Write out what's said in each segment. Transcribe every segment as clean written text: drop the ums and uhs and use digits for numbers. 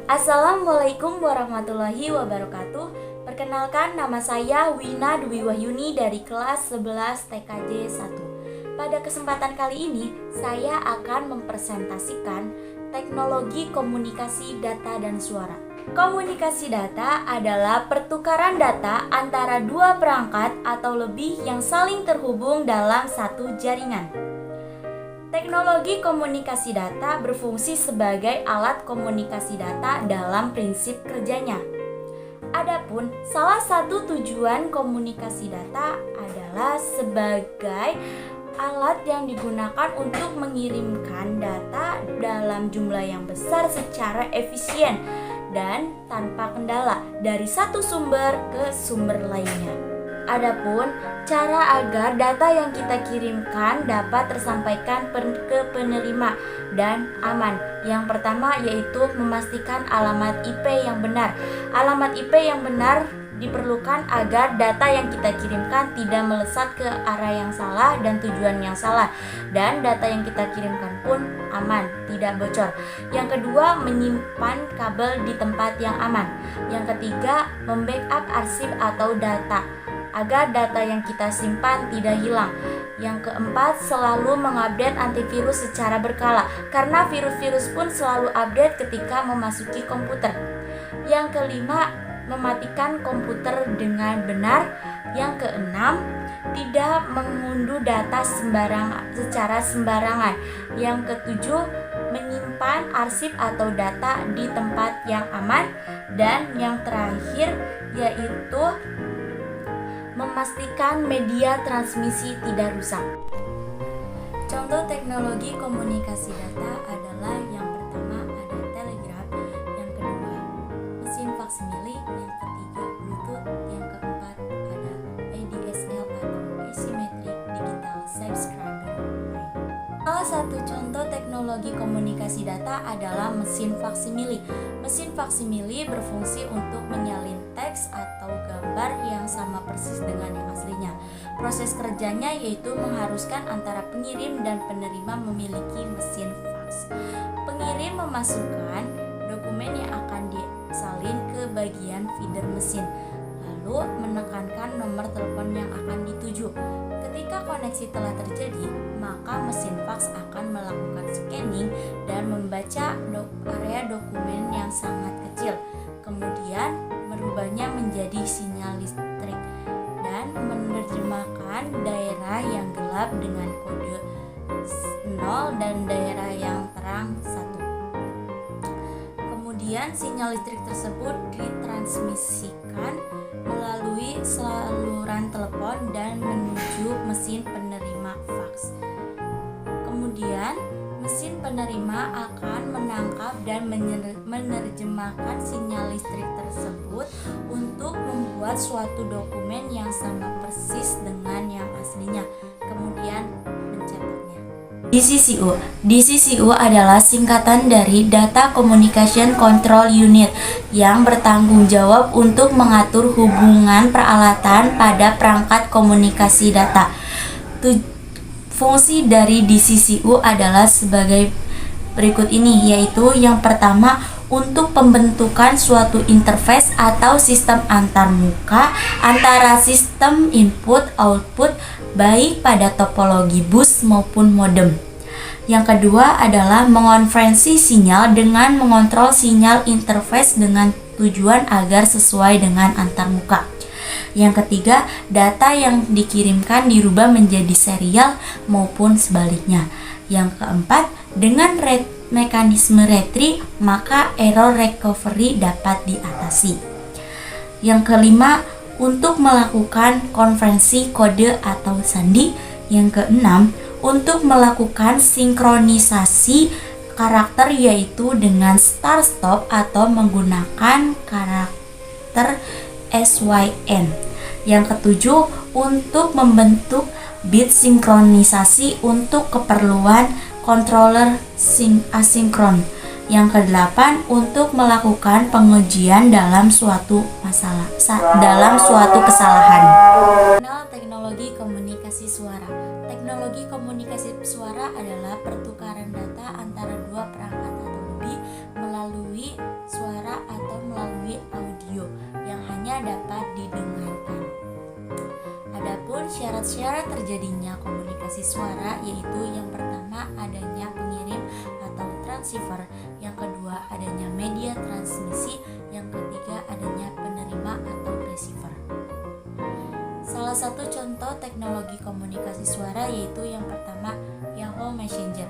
Assalamualaikum warahmatullahi wabarakatuh. Perkenalkan, nama saya Wina Dwi Wahyuni dari kelas 11 TKJ 1. Pada kesempatan kali ini, saya akan mempresentasikan teknologi komunikasi data dan suara. Komunikasi data adalah pertukaran data antara dua perangkat atau lebih yang saling terhubung dalam satu jaringan. Teknologi komunikasi data berfungsi sebagai alat komunikasi data dalam prinsip kerjanya. Adapun salah satu tujuan komunikasi data adalah sebagai alat yang digunakan untuk mengirimkan data dalam jumlah yang besar secara efisien dan tanpa kendala dari satu sumber ke sumber lainnya. Adapun cara agar data yang kita kirimkan dapat tersampaikan ke penerima dan aman. Yang pertama yaitu memastikan alamat IP yang benar. Alamat IP yang benar diperlukan agar data yang kita kirimkan tidak melesat ke arah yang salah dan tujuan yang salah, dan data yang kita kirimkan pun aman, tidak bocor. Yang kedua, menyimpan kabel di tempat yang aman. Yang ketiga, membackup arsip atau data agar data yang kita simpan tidak hilang. Yang keempat, selalu mengupdate antivirus secara berkala, karena virus-virus pun selalu update ketika memasuki komputer. Yang kelima, mematikan komputer dengan benar. Yang keenam, tidak mengunduh data secara sembarangan. Yang ketujuh, menyimpan arsip atau data di tempat yang aman. Dan yang terakhir yaitu memastikan media transmisi tidak rusak. Contoh teknologi komunikasi data adalah yang pertama ada telegraf, yang kedua mesin faksimile, yang ketiga Bluetooth, yang keempat ada ADSL atau Asymmetric Digital Subscriber. Salah satu contoh teknologi komunikasi data adalah mesin faksimile. Mesin faksimile berfungsi untuk menyalin teks atau gambar yang sama persis dengan yang aslinya. Proses kerjanya yaitu mengharuskan antara pengirim dan penerima memiliki mesin fax. Pengirim memasukkan dokumen yang akan disalin ke bagian feeder mesin, lalu menekankan nomor telepon yang akan dituju. Ketika koneksi telah terjadi, maka mesin fax akan melakukan scanning dan membaca area dokumen yang sangat kecil, kemudian merubahnya menjadi sinyal listrik dan menerjemahkan daerah yang gelap dengan kode 0 dan daerah yang terang 1. Kemudian sinyal listrik tersebut ditransmisikan melalui saluran telepon dan menuju mesin penerima fax. Kemudian mesin penerima akan menangkap dan menerjemahkan sinyal listrik tersebut untuk membuat suatu dokumen yang sama persis dengan yang aslinya, kemudian mencetaknya. DCCU. DCCU adalah singkatan dari Data Communication Control Unit yang bertanggung jawab untuk mengatur hubungan peralatan pada perangkat komunikasi data. Fungsi dari DCCU adalah sebagai berikut ini, yaitu yang pertama untuk pembentukan suatu interface atau sistem antarmuka antara sistem input-output baik pada topologi bus maupun modem. Yang kedua adalah mengonferensi sinyal dengan mengontrol sinyal interface dengan tujuan agar sesuai dengan antarmuka. Yang ketiga, data yang dikirimkan dirubah menjadi serial maupun sebaliknya. Yang keempat, dengan mekanisme retry, maka error recovery dapat diatasi. Yang kelima, untuk melakukan konferensi kode atau sandi. Yang keenam, untuk melakukan sinkronisasi karakter yaitu dengan start stop atau menggunakan karakter SYN. Yang ketujuh, untuk membentuk bit sinkronisasi untuk keperluan controller asinkron. Yang kedelapan, untuk melakukan pengujian dalam suatu kesalahan. Teknologi komunikasi suara. Teknologi komunikasi suara adalah pertukaran data antara dua perangkat atau lebih melalui suara syarat terjadinya komunikasi suara yaitu yang pertama adanya pengirim atau transceiver, yang kedua adanya media transmisi, yang ketiga adanya penerima atau receiver. Salah satu contoh teknologi komunikasi suara yaitu yang pertama Yahoo Messenger.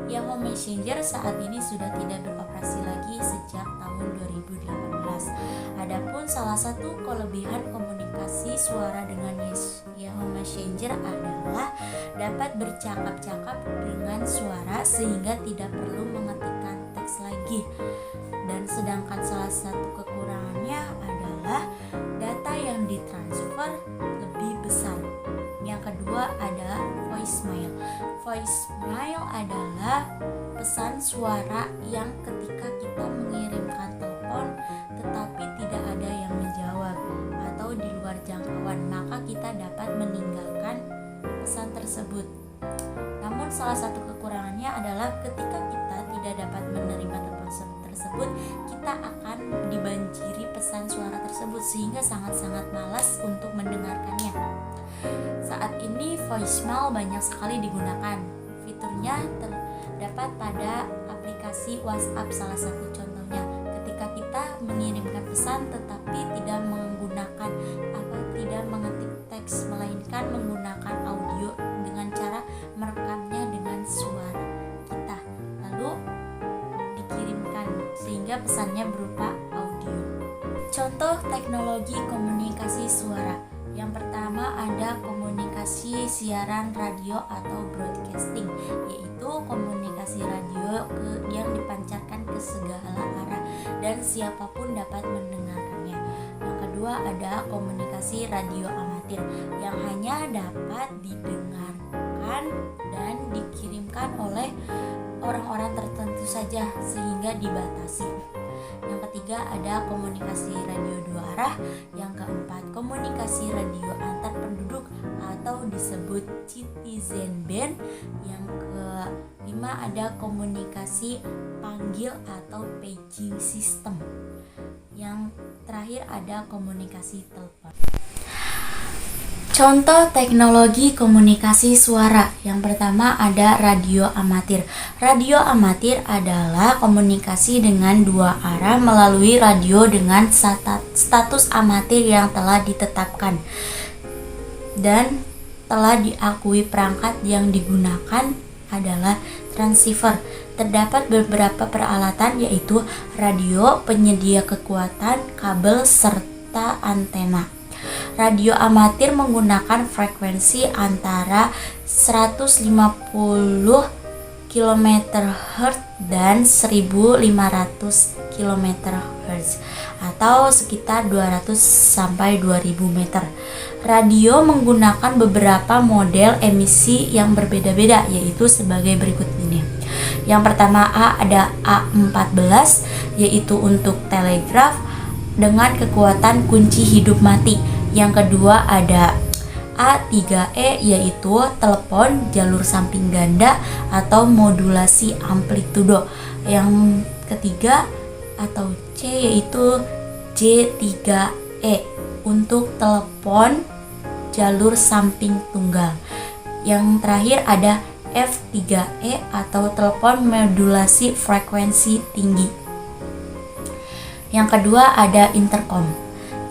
Yahoo Messenger saat ini sudah tidak beroperasi lagi sejak tahun 2018. Adapun salah satu kelebihan komunikasi suara dengan Yahoo Messenger adalah dapat bercakap-cakap dengan suara sehingga tidak perlu mengetikkan teks lagi. Dan sedangkan salah satu kekurangannya adalah data yang ditransfer lebih besar. Yang kedua ada voicemail. Voicemail adalah pesan suara yang ketika kita mengirimkan telepon tetapi tidak ada yang menjawab atau di luar jangkauan, maka kita dapat meninggalkan pesan tersebut. Namun salah satu kekurangannya adalah ketika kita tidak dapat menerima telepon tersebut, kita akan dibanjiri pesan suara tersebut sehingga sangat-sangat malas untuk mendengarkannya. Saat ini voicemail banyak sekali digunakan. Fiturnya terdapat pada aplikasi WhatsApp salah satu contohnya. Ketika kita mengirimkan pesan tetapi tidak menggunakan tidak mengetik teks melainkan menggunakan audio dengan cara merekamnya dengan suara kita lalu dikirimkan sehingga pesannya berupa audio. Contoh teknologi komunikasi suara. Yang pertama ada komunikasi siaran radio atau broadcasting, yaitu komunikasi radio yang dipancarkan ke segala arah dan siapapun dapat mendengarkannya. Yang kedua ada komunikasi radio amatir yang hanya dapat didengarkan dan dikirimkan oleh orang-orang tertentu saja sehingga dibatasi. Yang ketiga ada komunikasi radio dua arah. Yang keempat komunikasi radio antar penduduk atau disebut citizen band. Yang kelima ada komunikasi panggil atau paging system. Yang terakhir ada komunikasi telepon. Contoh teknologi komunikasi suara. Yang pertama ada radio amatir. Radio amatir adalah komunikasi dengan dua arah melalui radio dengan status amatir yang telah ditetapkan dan telah diakui. Perangkat yang digunakan adalah transceiver. Terdapat beberapa peralatan yaitu radio, penyedia kekuatan, kabel, serta antena. Radio amatir menggunakan frekuensi antara 150 km/Hz dan 1500 km/Hz atau sekitar 200 sampai 2000 meter. Radio menggunakan beberapa model emisi yang berbeda-beda yaitu sebagai berikut ini. Yang pertama ada A14 yaitu untuk telegraf dengan kekuatan kunci hidup mati. Yang kedua ada A3E yaitu telepon jalur samping ganda atau modulasi amplitudo. Yang ketiga atau C yaitu J3E untuk telepon jalur samping tunggal. Yang terakhir ada F3E atau telepon modulasi frekuensi tinggi. Yang kedua ada intercom.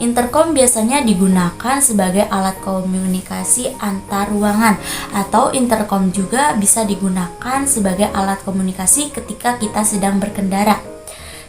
Intercom biasanya digunakan sebagai alat komunikasi antar ruangan atau intercom juga bisa digunakan sebagai alat komunikasi ketika kita sedang berkendara.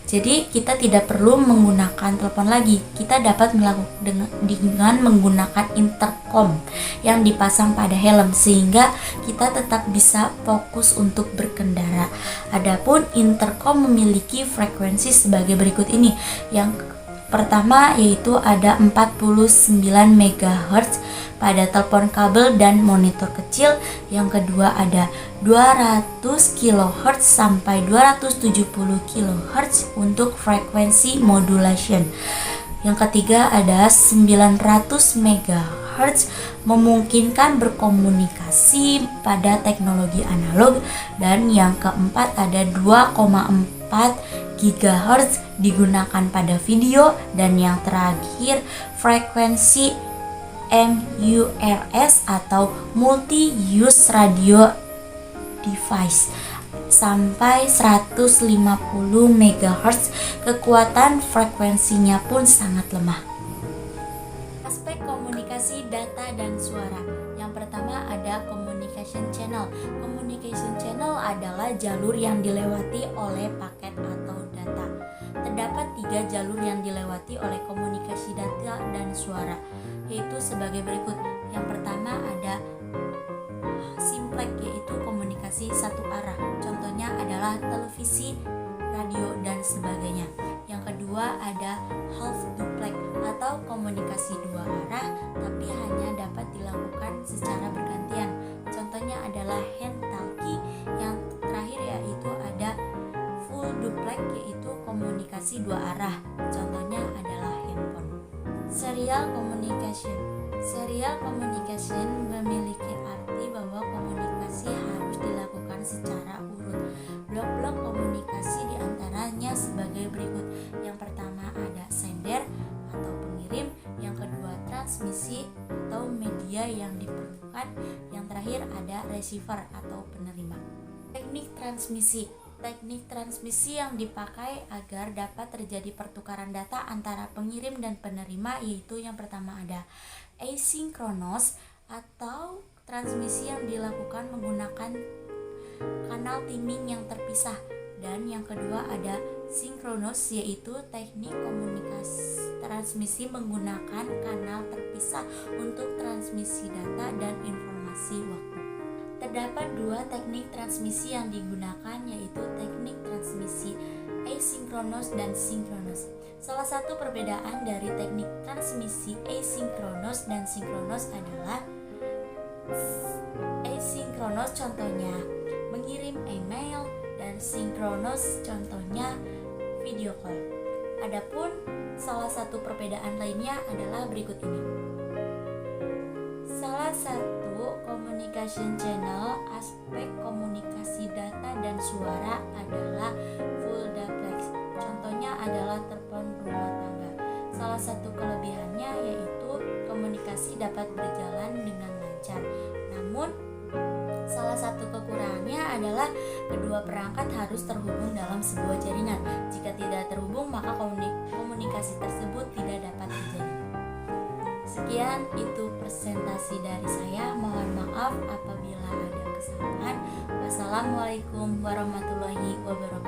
Jadi kita tidak perlu menggunakan telepon lagi. Kita dapat melakukan dengan menggunakan intercom yang dipasang pada helm sehingga kita tetap bisa fokus untuk berkendara. Adapun intercom memiliki frekuensi sebagai berikut ini. Yang pertama yaitu ada 49 MHz pada telepon kabel dan monitor kecil. Yang kedua ada 200 kHz sampai 270 kHz untuk frekuensi modulation. Yang ketiga ada 900 MHz memungkinkan berkomunikasi pada teknologi analog. Dan yang keempat ada 2,4 GHz digunakan pada video. Dan yang terakhir frekuensi MURS atau Multi-Use Radio Device sampai 150 MHz. Kekuatan frekuensinya pun sangat lemah. Aspek komunikasi data dan suara. Yang pertama ada communication channel. Communication channel adalah jalur yang dilewati oleh paket atau data. Terdapat 3 jalur yang dilewati oleh komunikasi data dan suara, yaitu sebagai berikut. Yang pertama ada simplex, yaitu komunikasi satu arah. Contohnya adalah televisi, radio, dan sebagainya. Yang kedua ada half duplex atau komunikasi dua arah tapi hanya dapat dilakukan secara bergantian. Contohnya adalah hand talkie. Yang terakhir yaitu ada full duplex, yaitu komunikasi dua arah. Contohnya adalah handphone. Serial communication. Serial communication memiliki arti bahwa komunikasi harus dilakukan secara urut. Blok-blok komunikasi diantaranya sebagai berikut. Yang pertama ada sender atau pengirim. Yang kedua transmisi atau media yang diperlukan. Yang terakhir ada receiver atau penerima. Teknik transmisi. Teknik transmisi yang dipakai agar dapat terjadi pertukaran data antara pengirim dan penerima, yaitu yang pertama ada asynchronous atau transmisi yang dilakukan menggunakan kanal timing yang terpisah, dan yang kedua ada synchronous, yaitu teknik komunikasi transmisi menggunakan kanal terpisah untuk transmisi data dan informasi waktu. Terdapat 2 teknik transmisi yang digunakan, yaitu teknik transmisi asynchronous dan synchronous. Salah satu perbedaan dari teknik transmisi asynchronous dan synchronous adalah asynchronous contohnya mengirim email dan synchronous contohnya video call. Adapun salah satu perbedaan lainnya adalah berikut ini. Salah satu communication channel aspek komunikasi data dan suara adalah full duplex. Contohnya adalah telepon rumah tangga. Salah satu kelebihannya yaitu komunikasi dapat berjalan dengan lancar. Namun salah satu kekurangannya adalah kedua perangkat harus terhubung dalam sebuah jaringan. Jika tidak terhubung, maka komunikasi tersebut tidak dapat terjadi. Sekian itu presentasi dari saya. Mohon maaf apabila ada kesalahan. Wassalamualaikum warahmatullahi wabarakatuh.